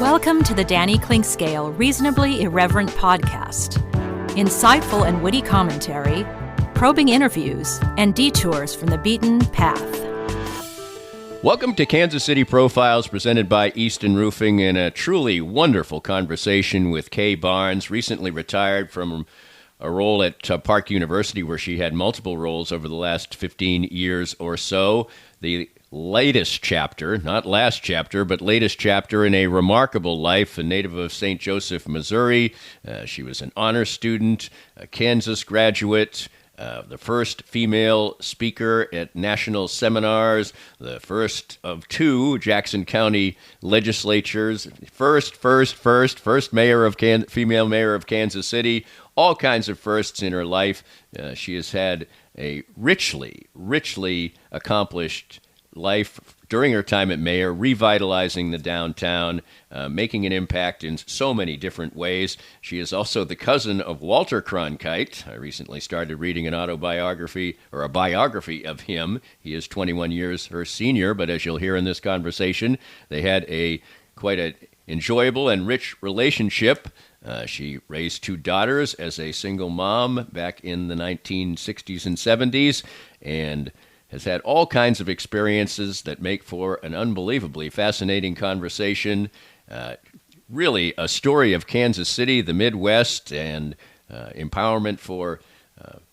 Welcome to the Danny Clinkscale Reasonably Irreverent podcast. Insightful and witty commentary, probing interviews, and detours from the beaten path. Welcome to Kansas City Profiles, presented by Easton Roofing, and a truly wonderful conversation with Kay Barnes, recently retired from a role at Park University, where she had multiple roles over the last 15 years or so. The latest chapter, not last chapter, but latest chapter in a remarkable life, a native of St. Joseph, Missouri. She was an honor student, a Kansas graduate, the first female speaker at national seminars, the first of two Jackson County legislatures, first mayor of female mayor of Kansas City, all kinds of firsts in her life. She has had a richly accomplished life during her time at mayor, revitalizing the downtown, making an impact in so many different ways. She is also the cousin of Walter Cronkite. I recently started reading an autobiography, or a biography of him. He is 21 years her senior, but as you'll hear in this conversation, they had quite an enjoyable and rich relationship. She raised two daughters as a single mom back in the 1960s and 70s, and has had all kinds of experiences that make for an unbelievably fascinating conversation. Really a story of Kansas City, the Midwest, and empowerment for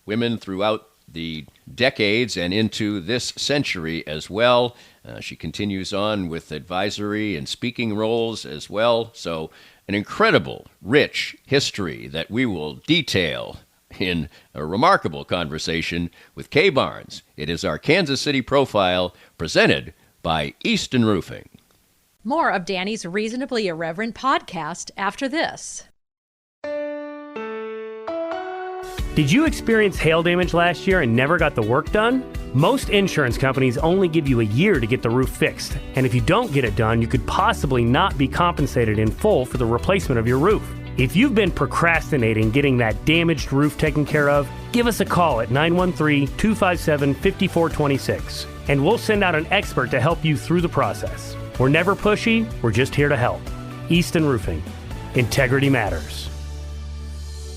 women throughout the decades and into this century as well. She continues on with advisory and speaking roles as well. So an incredible, rich history that we will detail in a remarkable conversation with Kay Barnes. It is our Kansas City Profile, presented by Easton Roofing. More of Danny's Reasonably Irreverent podcast after this. Did you experience hail damage last year and never got the work done? Most insurance companies only give you a year to get the roof fixed, and if you don't get it done, you could possibly not be compensated in full for the replacement of your roof. If you've been procrastinating getting that damaged roof taken care of, give us a call at 913-257-5426, and we'll send out an expert to help you through the process. We're never pushy, we're just here to help. Easton Roofing. Integrity matters.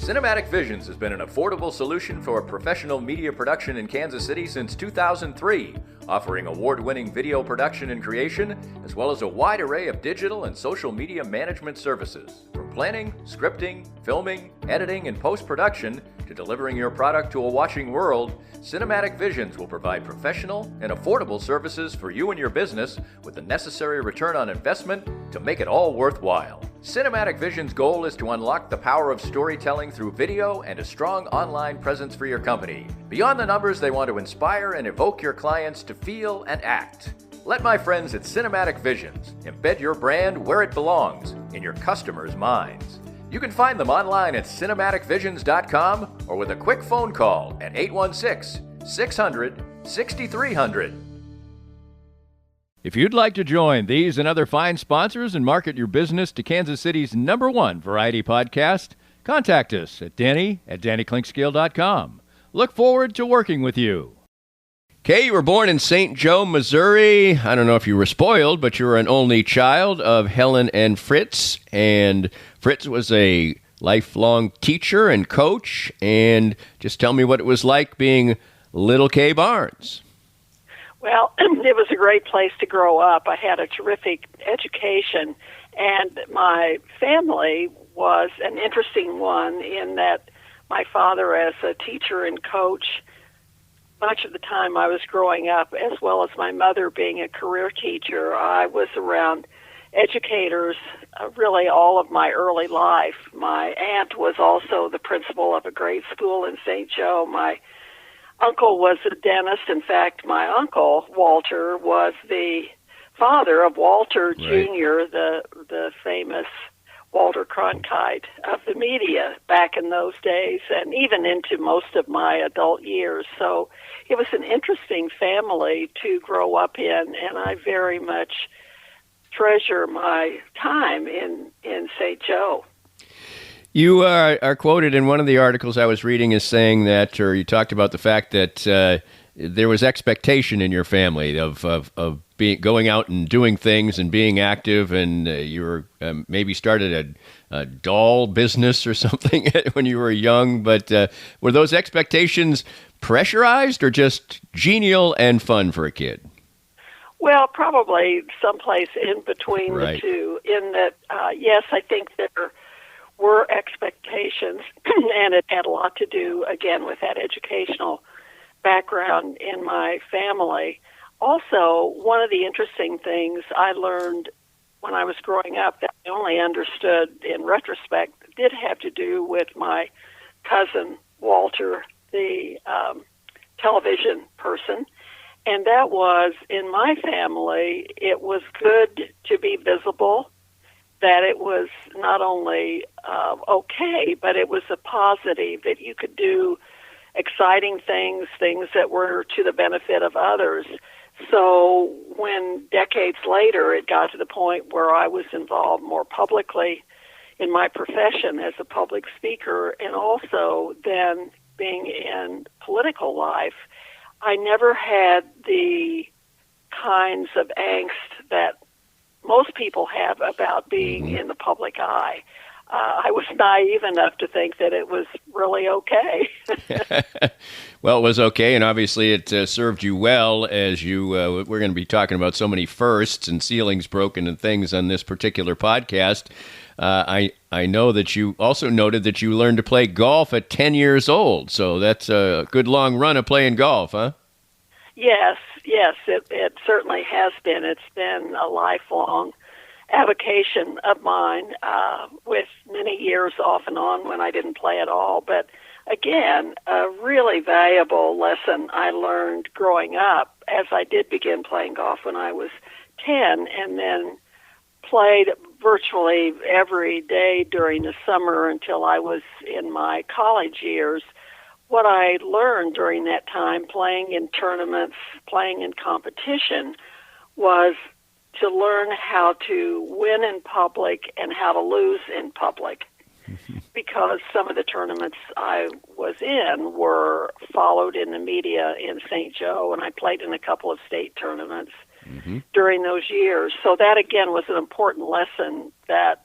Cinematic Visions has been an affordable solution for professional media production in Kansas City since 2003, offering award-winning video production and creation, as well as a wide array of digital and social media management services. From planning, scripting, filming, editing, and post-production, to delivering your product to a watching world, Cinematic Visions will provide professional and affordable services for you and your business with the necessary return on investment to make it all worthwhile. Cinematic Visions' goal is to unlock the power of storytelling through video and a strong online presence for your company. Beyond the numbers, they want to inspire and evoke your clients to feel and act. Let my friends at Cinematic Visions embed your brand where it belongs, in your customers' minds. You can find them online at cinematicvisions.com or with a quick phone call at 816-600-6300. If you'd like to join these and other fine sponsors and market your business to Kansas City's #1 variety podcast, contact us at danny@dannyclinkscale.com. Look forward to working with you. Kay, you were born in St. Joe, Missouri. I don't know if you were spoiled, but you were an only child of Helen and Fritz. And Fritz was a lifelong teacher and coach. And just tell me what it was like being little Kay Barnes. Well, it was a great place to grow up. I had a terrific education, and my family was an interesting one in that my father, as a teacher and coach, much of the time I was growing up, as well as my mother being a career teacher, I was around educators really all of my early life. My aunt was also the principal of a great school in St. Joe. My uncle was a dentist. In fact, my uncle, Walter, was the father of Walter Jr., the famous Walter Cronkite of the media back in those days, and even into most of my adult years. So it was an interesting family to grow up in, and I very much treasure my time in St. Joe. You are quoted in one of the articles I was reading as saying that, or you talked about the fact that there was expectation in your family of going out and doing things and being active, and you were maybe started a doll business or something when you were young. But were those expectations pressurized or just genial and fun for a kid? Well, probably someplace in between Right. the two. In that, yes, I think there were expectations, and it had a lot to do, again, with that educational background in my family. Also, one of the interesting things I learned when I was growing up that I only understood in retrospect did have to do with my cousin, Walter, the television person. And that was, in my family, it was good to be visible, that it was not only okay, but it was a positive, that you could do exciting things, things that were to the benefit of others. So when decades later it got to the point where I was involved more publicly in my profession as a public speaker, and also then being in political life, I never had the kinds of angst that most people have about being in the public eye. I was naive enough to think that it was really okay. Well, it was okay, and obviously it served you well as you, we're going to be talking about so many firsts and ceilings broken and things on this particular podcast. I know that you also noted that you learned to play golf at 10 years old, so that's a good long run of playing golf, huh? Yes, it certainly has been. It's been a lifelong avocation of mine, with many years off and on when I didn't play at all. But again, a really valuable lesson I learned growing up, as I did begin playing golf when I was 10, and then played virtually every day during the summer until I was in my college years. What I learned during that time, playing in tournaments, playing in competition, was to learn how to win in public and how to lose in public. Because some of the tournaments I was in were followed in the media in St. Joe, and I played in a couple of state tournaments during those years. So that, again, was an important lesson that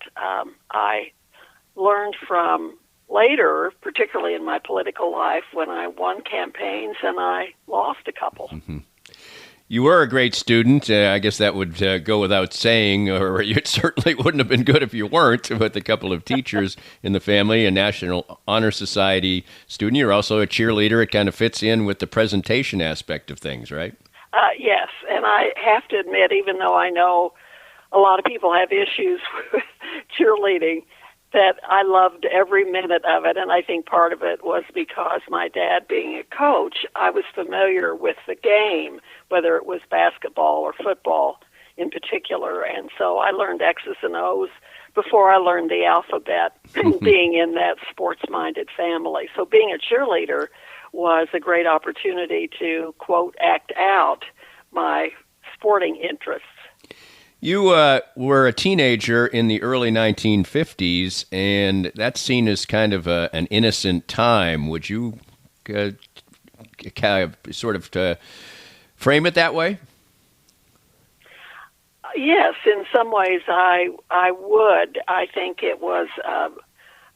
I learned from later, particularly in my political life, when I won campaigns and I lost a couple. You were a great student. I guess that would go without saying, or it certainly wouldn't have been good if you weren't, with a couple of teachers in the family, a National Honor Society student. You're also a cheerleader. It kind of fits in with the presentation aspect of things, right? Yes, and I have to admit, even though I know a lot of people have issues with cheerleading, that I loved every minute of it, and I think part of it was because my dad being a coach, I was familiar with the game, whether it was basketball or football in particular, and so I learned X's and O's before I learned the alphabet, being in that sports-minded family. So being a cheerleader was a great opportunity to, quote, act out my sporting interests. You were a teenager in the early 1950s, and that's seen as kind of an innocent time. Would you kind of sort of frame it that way? Yes, in some ways I would. I think it was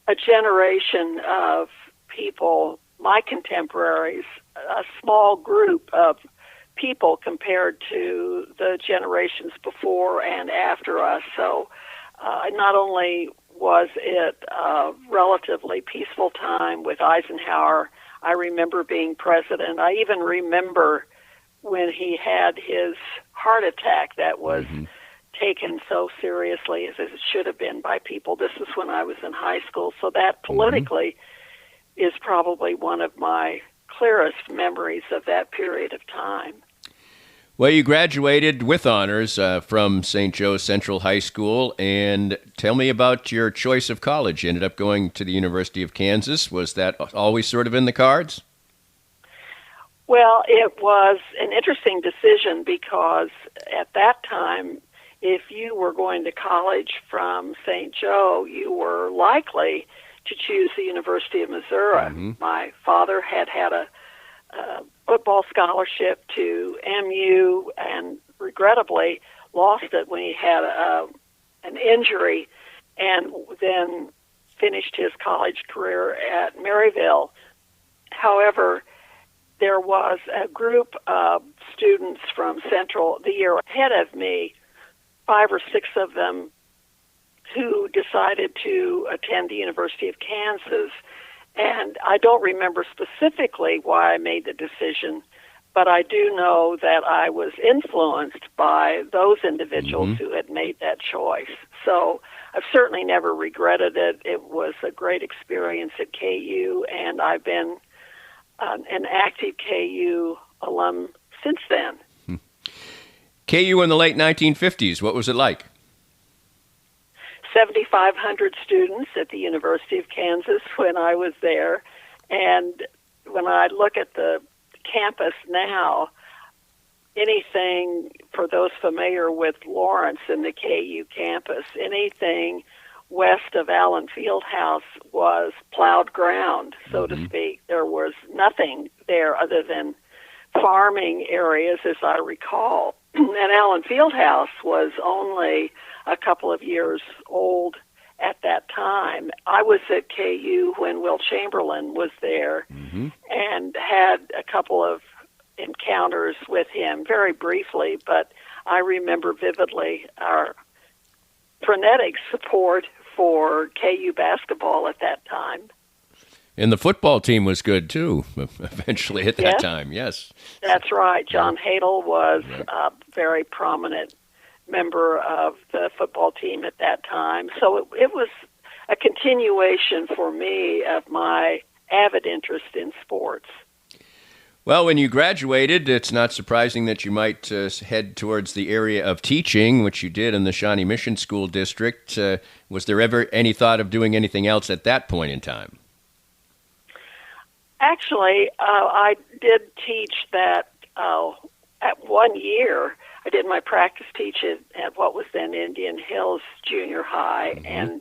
a generation of people, my contemporaries, a small group of people compared to the generations before and after us. So not only was it a relatively peaceful time with Eisenhower, I remember being president. I even remember when he had his heart attack that was taken so seriously as it should have been by people. This was when I was in high school. So that politically is probably one of my clearest memories of that period of time. Well, you graduated with honors from St. Joe Central High School, and tell me about your choice of college. You ended up going to the University of Kansas. Was that always sort of in the cards? Well, it was an interesting decision because at that time, if you were going to college from St. Joe, you were likely to choose the University of Missouri. My father had a football scholarship to MU, and regrettably lost it when he had an injury, and then finished his college career at Maryville. However, there was a group of students from Central the year ahead of me, 5 or 6 of them, who decided to attend the University of Kansas. And I don't remember specifically why I made the decision, but I do know that I was influenced by those individuals who had made that choice. So I've certainly never regretted it. It was a great experience at KU, and I've been an active KU alum since then. KU in the late 1950s, what was it like? 7,500 students at the University of Kansas when I was there. And when I look at the campus now, anything, for those familiar with Lawrence and the KU campus, anything west of Allen Fieldhouse was plowed ground, so to speak. There was nothing there other than farming areas, as I recall. And Allen Fieldhouse was only a couple of years old at that time. I was at KU when Will Chamberlain was there and had a couple of encounters with him, very briefly, but I remember vividly our frenetic support for KU basketball at that time. And the football team was good, too, eventually at that time, yes. That's right. John Hadel was a very prominent member of the football team at that time. So it was a continuation for me of my avid interest in sports. Well, when you graduated, it's not surprising that you might head towards the area of teaching, which you did in the Shawnee Mission School District. Was there ever any thought of doing anything else at that point in time? Actually, I did teach that at 1 year. I did my practice teaching at what was then Indian Hills Junior High, and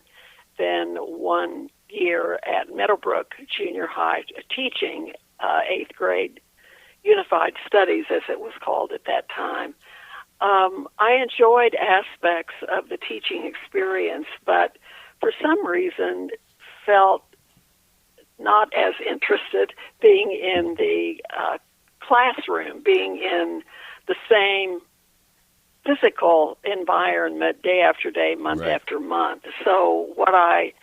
then 1 year at Meadowbrook Junior High, teaching 8th grade Unified Studies, as it was called at that time. I enjoyed aspects of the teaching experience, but for some reason felt not as interested being in the classroom, being in the same physical environment day after day, month after month. So what I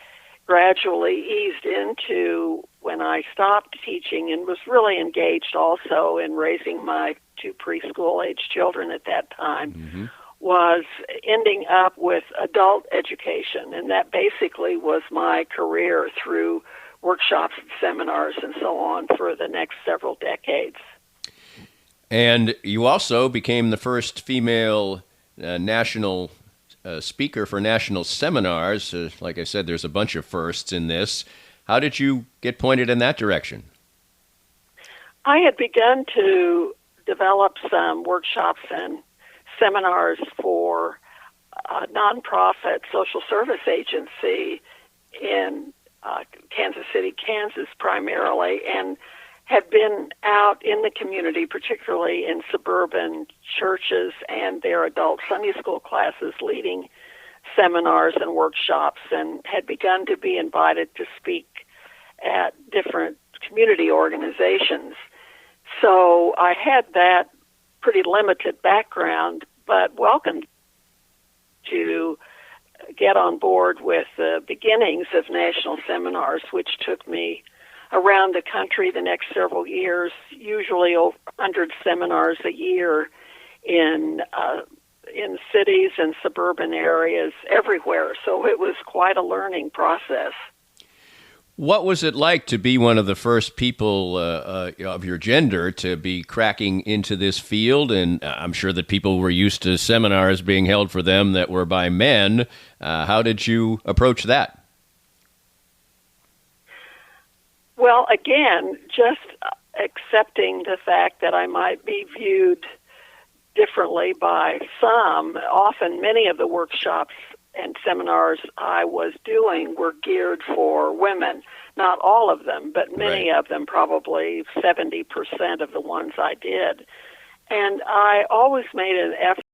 gradually eased into when I stopped teaching and was really engaged also in raising my 2 preschool-age children at that time was ending up with adult education. And that basically was my career through workshops and seminars and so on for the next several decades. And you also became the first female national speaker for national seminars. Like I said, there's a bunch of firsts in this. How did you get pointed in that direction? I had begun to develop some workshops and seminars for a nonprofit social service agency in Kansas City, Kansas primarily, and had been out in the community, particularly in suburban churches and their adult Sunday school classes, leading seminars and workshops, and had begun to be invited to speak at different community organizations. So I had that pretty limited background, but welcomed to get on board with the beginnings of national seminars, which took me around the country the next several years, usually over 100 seminars a year in cities and suburban areas everywhere. So it was quite a learning process. What was it like to be one of the first people of your gender to be cracking into this field? And I'm sure that people were used to seminars being held for them that were by men. How did you approach that? Well, again, just accepting the fact that I might be viewed differently by some. Often many of the workshops and seminars I was doing were geared for women. Not all of them, but many of them, probably 70% of the ones I did. And I always made an effort